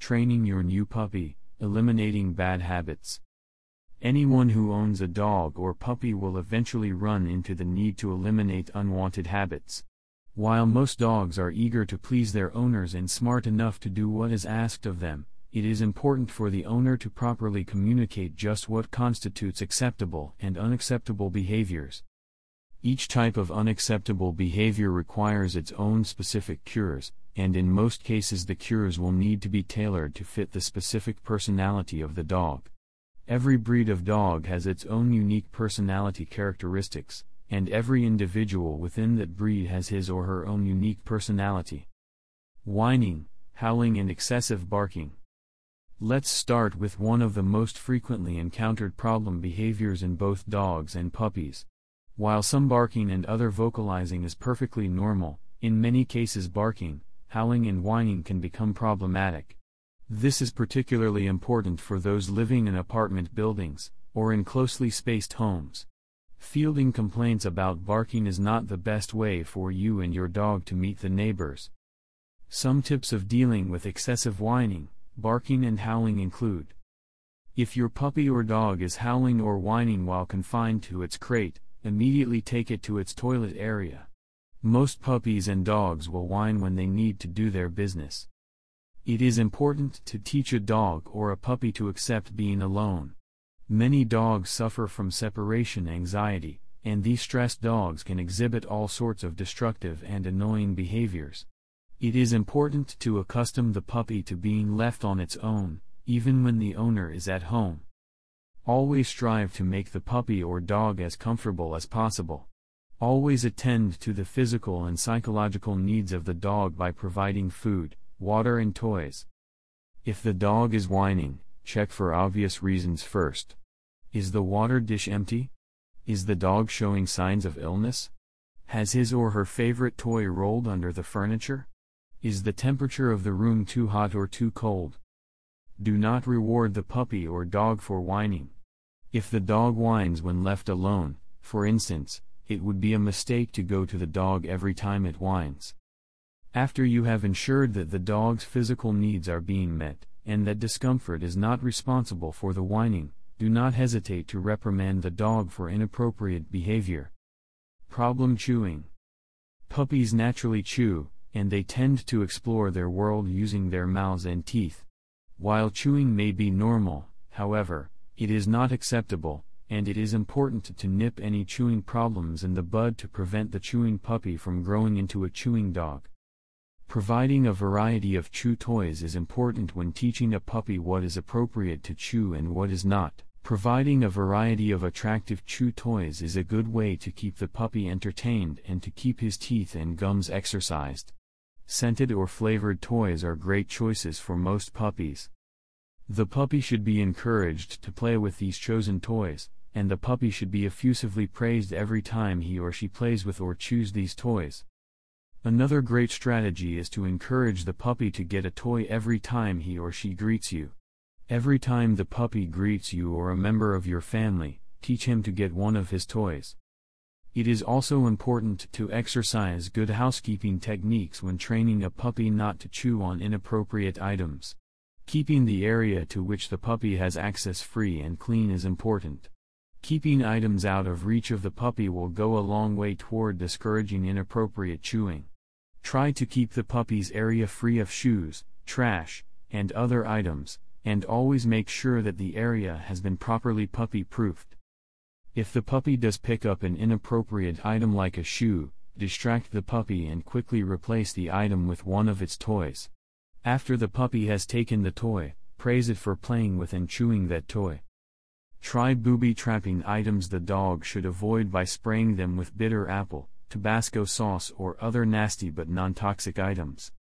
Training your new puppy, eliminating bad habits. Anyone who owns a dog or puppy will eventually run into the need to eliminate unwanted habits. While most dogs are eager to please their owners and smart enough to do what is asked of them, it is important for the owner to properly communicate just what constitutes acceptable and unacceptable behaviors. Each type of unacceptable behavior requires its own specific cures, and in most cases the cures will need to be tailored to fit the specific personality of the dog. Every breed of dog has its own unique personality characteristics, and every individual within that breed has his or her own unique personality. Whining, howling and excessive barking. Let's start with one of the most frequently encountered problem behaviors in both dogs and puppies. While some barking and other vocalizing is perfectly normal, in many cases barking, howling and whining can become problematic. This is particularly important for those living in apartment buildings, or in closely spaced homes. Fielding complaints about barking is not the best way for you and your dog to meet the neighbors. Some tips of dealing with excessive whining, barking and howling include: if your puppy or dog is howling or whining while confined to its crate, immediately take it to its toilet area. Most puppies and dogs will whine when they need to do their business. It is important to teach a dog or a puppy to accept being alone. Many dogs suffer from separation anxiety, and these stressed dogs can exhibit all sorts of destructive and annoying behaviors. It is important to accustom the puppy to being left on its own, even when the owner is at home. Always strive to make the puppy or dog as comfortable as possible. Always attend to the physical and psychological needs of the dog by providing food, water and toys. If the dog is whining, check for obvious reasons first. Is the water dish empty? Is the dog showing signs of illness? Has his or her favorite toy rolled under the furniture? Is the temperature of the room too hot or too cold? Do not reward the puppy or dog for whining. If the dog whines when left alone, for instance, it would be a mistake to go to the dog every time it whines. After you have ensured that the dog's physical needs are being met, and that discomfort is not responsible for the whining, do not hesitate to reprimand the dog for inappropriate behavior. Problem chewing. Puppies naturally chew, and they tend to explore their world using their mouths and teeth. While chewing may be normal, however, it is not acceptable, and it is important to nip any chewing problems in the bud to prevent the chewing puppy from growing into a chewing dog. Providing a variety of chew toys is important when teaching a puppy what is appropriate to chew and what is not. Providing a variety of attractive chew toys is a good way to keep the puppy entertained and to keep his teeth and gums exercised. Scented or flavored toys are great choices for most puppies. The puppy should be encouraged to play with these chosen toys, and the puppy should be effusively praised every time he or she plays with or chews these toys. Another great strategy is to encourage the puppy to get a toy every time he or she greets you. Every time the puppy greets you or a member of your family, teach him to get one of his toys. It is also important to exercise good housekeeping techniques when training a puppy not to chew on inappropriate items. Keeping the area to which the puppy has access free and clean is important. Keeping items out of reach of the puppy will go a long way toward discouraging inappropriate chewing. Try to keep the puppy's area free of shoes, trash, and other items, and always make sure that the area has been properly puppy-proofed. If the puppy does pick up an inappropriate item like a shoe, distract the puppy and quickly replace the item with one of its toys. After the puppy has taken the toy, praise it for playing with and chewing that toy. Try booby-trapping items the dog should avoid by spraying them with bitter apple, Tabasco sauce or other nasty but non-toxic items.